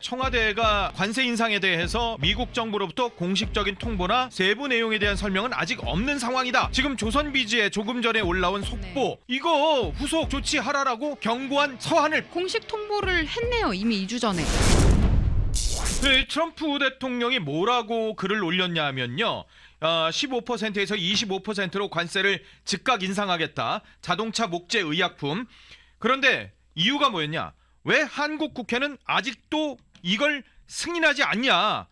청와대가 관세 인상에 대해서 미국 정부로부터 공식적인 통보나 세부 내용에 대한 설명은 아직 없는 상황이다. 지금 조선비즈에 조금 전에 올라온 속보, 이거 후속 조치하라라고 경고한 서한을 공식 통보를 했네요. 이미 2주 전에. 트럼프 대통령이 뭐라고 글을 올렸냐 하면요. 15%에서 25%로 관세를 즉각 인상하겠다. 자동차, 목재, 의약품. 그런데 이유가 뭐였냐? 왜 한국 국회는 아직도 이걸 승인하지 않냐?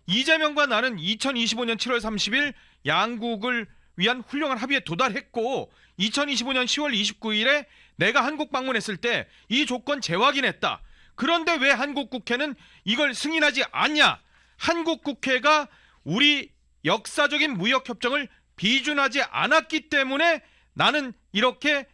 이재명과 나는 2025년 7월 30일 양국을 위한 훌륭한 합의에 도달했고 2025년 10월 29일에 내가 한국 방문했을 때 이 조건 재확인했다. 그런데 왜 한국 국회는 이걸 승인하지 않냐? 한국 국회가 우리 역사적인 무역협정을 비준하지 않았기 때문에 나는 이렇게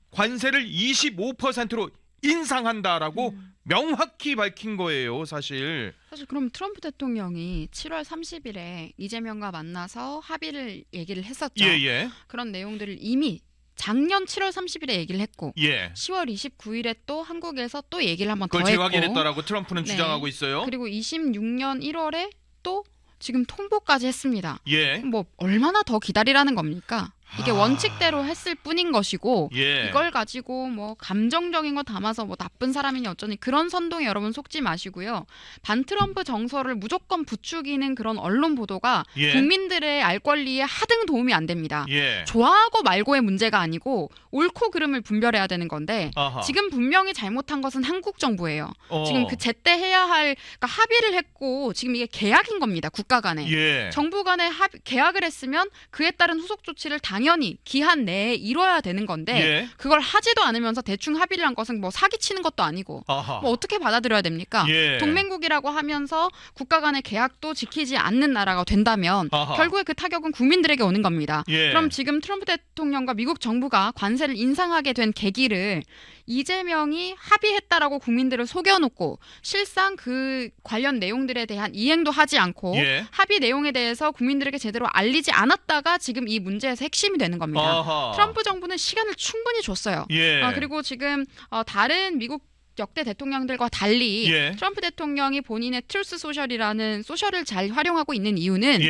관세를 25%로 인상한다라고 명확히 밝힌 거예요, 사실. 그럼 트럼프 대통령이 7월 30일에 이재명과 만나서 합의를 얘기를 했었죠. 예. 그런 내용들을 이미 작년 7월 30일에 얘기를 했고 10월 29일에 또 한국에서 또 얘기를 한번 더 그걸 했고 재확인했다라고 트럼프는 주장하고 있어요. 그리고 26년 1월에 또 지금 통보까지 했습니다. 예. 뭐 얼마나 더 기다리라는 겁니까? 이게 원칙대로 했을 뿐인 것이고 이걸 가지고 뭐 감정적인 거 담아서 뭐 나쁜 사람이니 어쩌니 그런 선동에 여러분 속지 마시고요. 반트럼프 정서를 무조건 부추기는 그런 언론 보도가 국민들의 알 권리에 하등 도움이 안 됩니다. 좋아하고 말고의 문제가 아니고 옳고 그름을 분별해야 되는 건데 지금 분명히 잘못한 것은 한국 정부예요. 지금 그 제때 해야 할 그러니까 합의를 했고 지금 이게 계약인 겁니다. 국가 간에. 정부 간에 계약을 했으면 그에 따른 후속 조치를 당연히 기한 내에 이뤄야 되는 건데 그걸 하지도 않으면서 대충 합의를 한 것은 뭐 사기치는 것도 아니고 뭐 어떻게 받아들여야 됩니까? 동맹국이라고 하면서 국가 간의 계약도 지키지 않는 나라가 된다면 결국에 그 타격은 국민들에게 오는 겁니다. 그럼 지금 트럼프 대통령과 미국 정부가 관세를 인상하게 된 계기를 이재명이 합의했다라고 국민들을 속여놓고 실상 그 관련 내용들에 대한 이행도 하지 않고 합의 내용에 대해서 국민들에게 제대로 알리지 않았다가 지금 이 문제에서 핵심이 되는 겁니다. 트럼프 정부는 시간을 충분히 줬어요. 그리고 지금 다른 미국 역대 대통령들과 달리 트럼프 대통령이 본인의 트루스 소셜이라는 소셜을 잘 활용하고 있는 이유는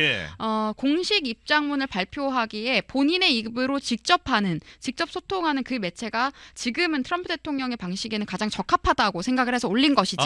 공식 입장문을 발표하기에 본인의 입으로 직접 소통하는 그 매체가 지금은 트럼프 대통령의 방식에는 가장 적합하다고 생각을 해서 올린 것이지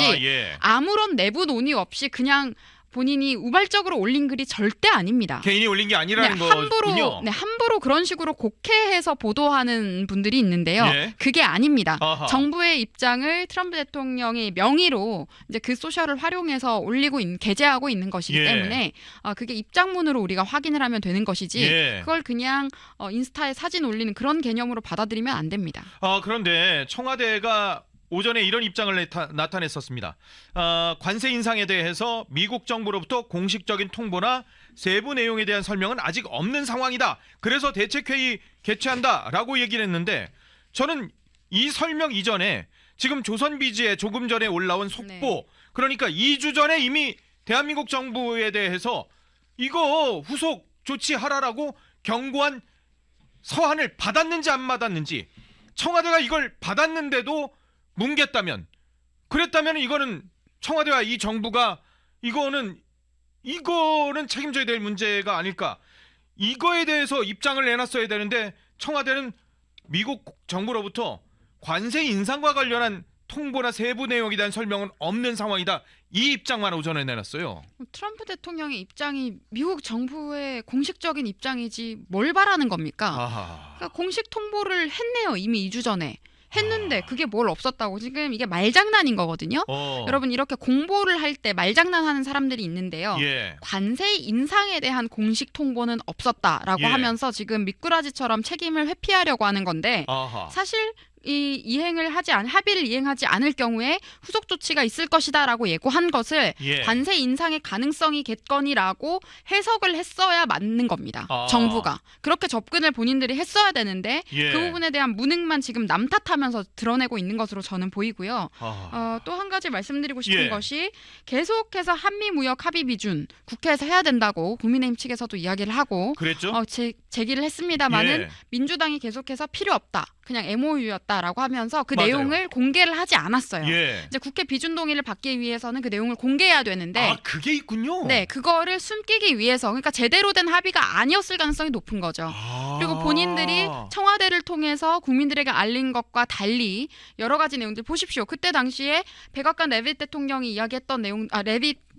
아무런 내부 논의 없이 그냥 본인이 우발적으로 올린 글이 절대 아닙니다. 개인이 올린 게 아니라는 거군요. 함부로 그런 식으로 곡해해서 보도하는 분들이 있는데요. 그게 아닙니다. 정부의 입장을 트럼프 대통령의 명의로 이제 그 소셜을 활용해서 올리고 게재하고 있는 것이기 때문에 그게 입장문으로 우리가 확인을 하면 되는 것이지 그걸 그냥 인스타에 사진 올리는 그런 개념으로 받아들이면 안 됩니다. 그런데 청와대가 오전에 이런 입장을 나타냈었습니다. 관세 인상에 대해서 미국 정부로부터 공식적인 통보나 세부 내용에 대한 설명은 아직 없는 상황이다. 그래서 대책회의 개최한다라고 얘기를 했는데 저는 이 설명 이전에 지금 조선비즈에 조금 전에 올라온 속보 그러니까 2주 전에 이미 대한민국 정부에 대해서 이거 후속 조치하라라고 경고한 서한을 받았는지 안 받았는지 청와대가 이걸 받았는데도 뭉갰다면 그랬다면 이거는 청와대와 이 정부가 이거는 책임져야 될 문제가 아닐까. 이거에 대해서 입장을 내놨어야 되는데 청와대는 미국 정부로부터 관세 인상과 관련한 통보나 세부 내용에 대한 설명은 없는 상황이다. 이 입장만 오전에 내놨어요. 트럼프 대통령의 입장이 미국 정부의 공식적인 입장이지 뭘 바라는 겁니까? 그러니까 공식 통보를 했네요. 이미 2주 전에. 했는데 그게 뭘 없었다고 지금 이게 말장난인 거거든요. 여러분 이렇게 공보를 할 때 말장난하는 사람들이 있는데요. 관세 인상에 대한 공식 통보는 없었다라고 하면서 지금 미꾸라지처럼 책임을 회피하려고 하는 건데 사실 합의를 이행하지 않을 경우에 후속 조치가 있을 것이다라고 예고한 것을 관세 인상의 가능성이 겠거니라고 해석을 했어야 맞는 겁니다. 정부가 그렇게 접근을 본인들이 했어야 되는데 그 부분에 대한 무능만 지금 남 탓하면서 드러내고 있는 것으로 저는 보이고요. 또 한 가지 말씀드리고 싶은 것이 계속해서 한미 무역 합의 비준 국회에서 해야 된다고 국민의힘 측에서도 이야기를 하고 그랬죠? 제기를 했습니다마는 민주당이 계속해서 필요 없다. 그냥 MOU였다. 있다라고 하면서 그 맞아요. 내용을 공개를 하지 않았어요. 예. 이제 국회 비준 동의를 받기 위해서는 그 내용을 공개해야 되는데 아, 그게 있군요. 네, 그거를 숨기기 위해서 그러니까 제대로 된 합의가 아니었을 가능성이 높은 거죠. 그리고 본인들이 청와대를 통해서 국민들에게 알린 것과 달리 여러 가지 내용들 보십시오. 그때 당시에 백악관 레빗 대통령이 이야기했던 내용,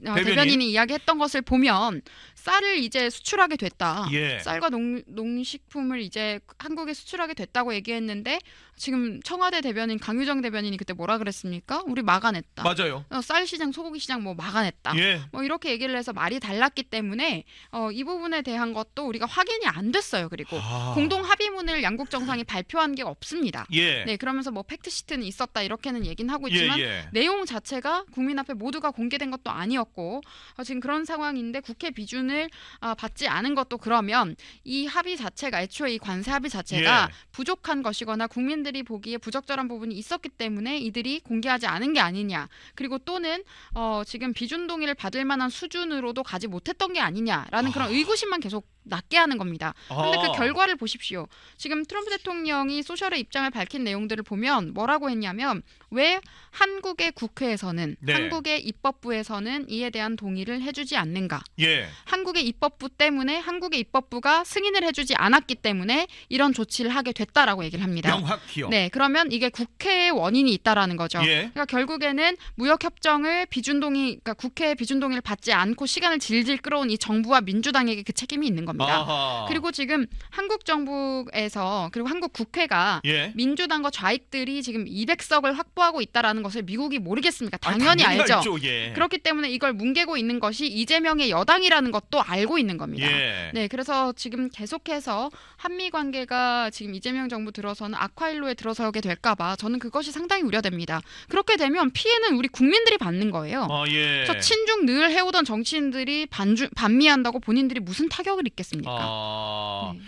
대변인이 이야기했던 것을 보면 쌀을 이제 수출하게 됐다. 예. 쌀과 농식품을 이제 한국에 수출하게 됐다고 얘기했는데 지금 청와대 대변인 강유정 대변인이 그때 뭐라 그랬습니까? 우리 막아냈다. 맞아요. 쌀 시장, 소고기 시장 뭐 막아냈다. 예. 뭐 이렇게 얘기를 해서 말이 달랐기 때문에 이 부분에 대한 것도 우리가 확인이 안 됐어요. 그리고 공동 합의문을 양국 정상이 발표한 게 없습니다. 예. 네, 그러면서 뭐 팩트 시트는 있었다 이렇게는 얘기는 하고 있지만 예. 내용 자체가 국민 앞에 모두가 공개된 것도 아니었고 지금 그런 상황인데 국회 비준을 받지 않은 것도 그러면 이 합의 자체가 애초에 이 관세 합의 자체가 예. 부족한 것이거나 국민들이 보기에 부적절한 부분이 있었기 때문에 이들이 공개하지 않은 게 아니냐. 그리고 또는 지금 비준 동의를 받을 만한 수준으로도 가지 못했던 게 아니냐라는 그런 의구심만 계속 낳게 하는 겁니다. 그런데 그 결과를 보십시오. 지금 트럼프 대통령이 소셜의 입장을 밝힌 내용들을 보면 뭐라고 했냐면 왜 한국의 국회에서는 네. 한국의 입법부에서는 이에 대한 동의를 해주지 않는가. 예. 한국의 입법부 때문에 한국의 입법부가 승인을 해주지 않았기 때문에 이런 조치를 하게 됐다라고 얘기를 합니다. 명확히요. 네, 그러면 이게 국회의 원인이 있다라는 거죠. 예. 그러니까 결국에는 무역협정을 그러니까 국회 비준 동의를 받지 않고 시간을 질질 끌어온 이 정부와 민주당에게 그 책임이 있는 겁니다. 아하. 그리고 지금 한국 정부에서 그리고 한국 국회가 예. 민주당과 좌익들이 지금 200석을 확보하고 있다라는 것을 미국이 모르겠습니까? 당연히 알죠. 예. 그렇기 때문에 이걸 뭉개고 있는 것이 이재명의 여당이라는 것도 알고 있는 겁니다. 예. 네, 그래서 지금 계속해서 한미 관계가 지금 이재명 정부 들어서는 악화일로에 들어서게 될까봐 저는 그것이 상당히 우려됩니다. 그렇게 되면 피해는 우리 국민들이 받는 거예요. 예. 그래서 친중 늘 해오던 정치인들이 반미한다고 본인들이 무슨 타격을 입겠습니까? 네.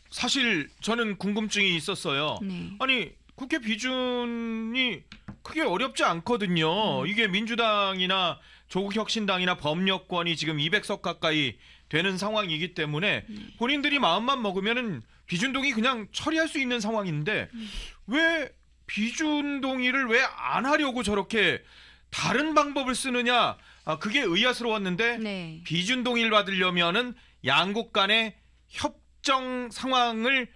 사실 저는 궁금증이 있었어요. 네. 아니 국회 비준이 크게 어렵지 않거든요. 이게 민주당이나 조국혁신당이나 법여권이 지금 200석 가까이 되는 상황이기 때문에 본인들이 마음만 먹으면은 비준 동의 그냥 처리할 수 있는 상황인데 왜 비준 동의를 왜 안 하려고 저렇게 다른 방법을 쓰느냐? 그게 의아스러웠는데 네. 비준 동의를 받으려면은 양국 간의 협정 상황을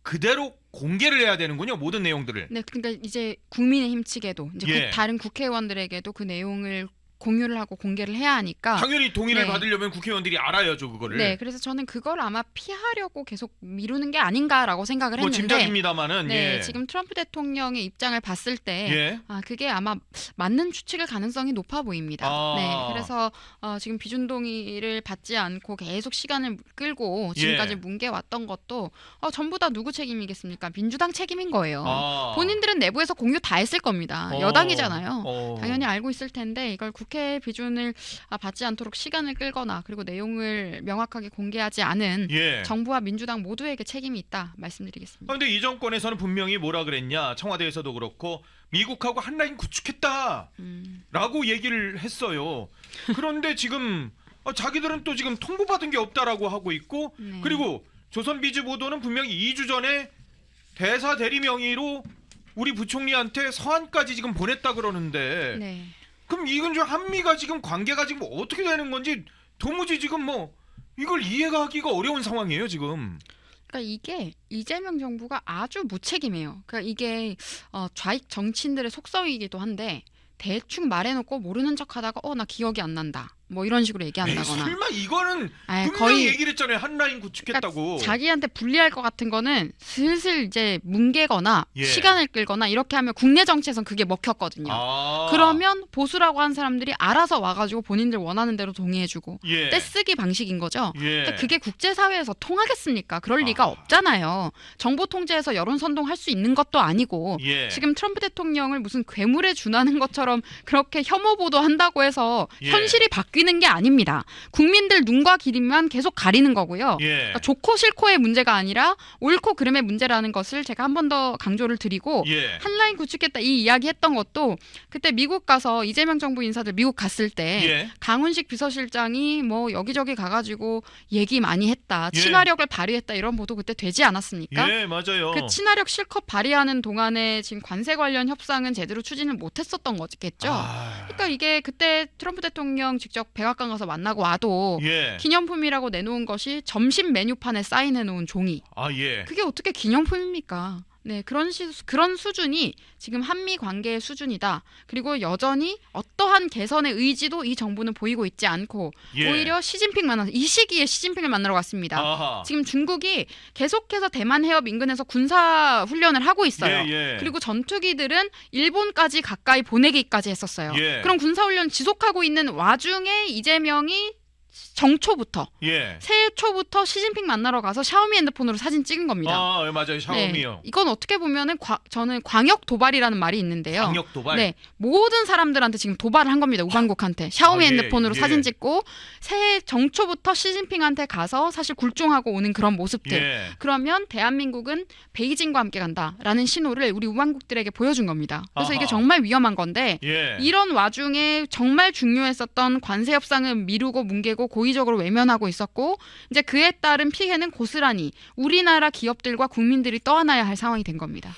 그대로 공개를 해야 되는군요. 모든 내용들을. 네, 그러니까 이제 국민의힘 측에도 이제 예. 다른 국회의원들에게도 그 내용을 공유를 하고 공개를 해야 하니까 당연히 동의를 네. 받으려면 국회의원들이 알아야죠, 그거를. 네, 그래서 저는 그걸 아마 피하려고 계속 미루는 게 아닌가라고 생각을 뭐 했는데 짐작입니다만은 네, 예. 지금 트럼프 대통령의 입장을 봤을 때 예. 그게 아마 맞는 추측일 가능성이 높아 보입니다. 아. 네, 그래서 지금 비준 동의를 받지 않고 계속 시간을 끌고 지금까지 예. 뭉개왔던 것도 전부 다 누구 책임이겠습니까? 민주당 책임인 거예요. 본인들은 내부에서 공유 다 했을 겁니다. 여당이잖아요. 당연히 알고 있을 텐데 이걸 국회 비준을 받지 않도록 시간을 끌거나 그리고 내용을 명확하게 공개하지 않은 예. 정부와 민주당 모두에게 책임이 있다 말씀드리겠습니다. 그런데 이 정권에서는 분명히 뭐라 그랬냐? 청와대에서도 그렇고 미국하고 한 라인 구축했다라고 얘기를 했어요. 그런데 지금 자기들은 또 지금 통보받은 게 없다라고 하고 있고 네. 그리고 조선비즈 보도는 분명히 2주 전에 대사 대리 명의로 우리 부총리한테 서한까지 지금 보냈다 그러는데 네. 그럼 이건 좀 한미가 지금 관계가 지금 어떻게 되는 건지 도무지 지금 뭐 이걸 이해가 하기가 어려운 상황이에요 지금. 그러니까 이게 이재명 정부가 아주 무책임해요. 그러니까 이게 좌익 정치인들의 속성이기도 한데 대충 말해놓고 모르는 척하다가 나 기억이 안 난다. 뭐 이런 식으로 얘기한다거나. 설마 이거는 아이, 분명히 얘기를 했잖아요. 한 라인 구축했다고. 그러니까 자기한테 불리할 것 같은 거는 슬슬 이제 뭉개거나 예. 시간을 끌거나 이렇게 하면 국내 정치에선 그게 먹혔거든요. 그러면 보수라고 한 사람들이 알아서 와가지고 본인들 원하는 대로 동의해주고 예. 떼쓰기 방식인 거죠. 예. 근데 그게 국제사회에서 통하겠습니까? 그럴 리가 없잖아요. 정보 통제해서 여론 선동할 수 있는 것도 아니고 예. 지금 트럼프 대통령을 무슨 괴물에 준하는 것처럼 그렇게 혐오 보도한다고 해서 예. 현실이 바뀌 바뀌는 게 아닙니다. 국민들 눈과 귀만 계속 가리는 거고요. 예. 그러니까 좋고 싫고의 문제가 아니라 옳고 그름의 문제라는 것을 제가 한 번 더 강조를 드리고 예. 한라인 구축했다 이 이야기 했던 것도 그때 미국 가서 이재명 정부 인사들 미국 갔을 때 예. 강훈식 비서실장이 뭐 여기저기 가가지고 얘기 많이 했다. 예. 친화력을 발휘했다. 이런 보도 그때 되지 않았습니까? 예, 맞아요. 그 친화력 실컷 발휘하는 동안에 지금 관세 관련 협상은 제대로 추진을 못했었던 거겠죠. 그러니까 이게 그때 트럼프 대통령 직접 백악관 가서 만나고 와도 예. 기념품이라고 내놓은 것이 점심 메뉴판에 사인해놓은 종이. 예. 그게 어떻게 기념품입니까? 네, 그런 수준이 지금 한미 관계의 수준이다. 그리고 여전히 어떠한 개선의 의지도 이 정부는 보이고 있지 않고 예. 오히려 시진핑 만나서 이 시기에 시진핑을 만나러 갔습니다. 아하. 지금 중국이 계속해서 대만 해협 인근에서 군사 훈련을 하고 있어요. 예. 그리고 전투기들은 일본까지 가까이 보내기까지 했었어요. 예. 그럼 군사 훈련 지속하고 있는 와중에 이재명이 정초부터 예. 새해 초부터 시진핑 만나러 가서 샤오미 핸드폰으로 사진 찍은 겁니다. 맞아요. 샤오미요. 네, 이건 어떻게 보면은 저는 광역 도발이라는 말이 있는데요. 강력 도발. 네, 모든 사람들한테 지금 도발을 한 겁니다. 우방국한테 샤오미 예, 핸드폰으로 예. 사진 찍고 새해 정초부터 시진핑한테 가서 사실 굴종하고 오는 그런 모습들. 예. 그러면 대한민국은 베이징과 함께 간다라는 신호를 우리 우방국들에게 보여준 겁니다. 그래서 아하. 이게 정말 위험한 건데 예. 이런 와중에 정말 중요했었던 관세 협상은 미루고 뭉개고 고의적으로 외면하고 있었고 이제 그에 따른 피해는 고스란히 우리나라 기업들과 국민들이 떠안아야 할 상황이 된 겁니다.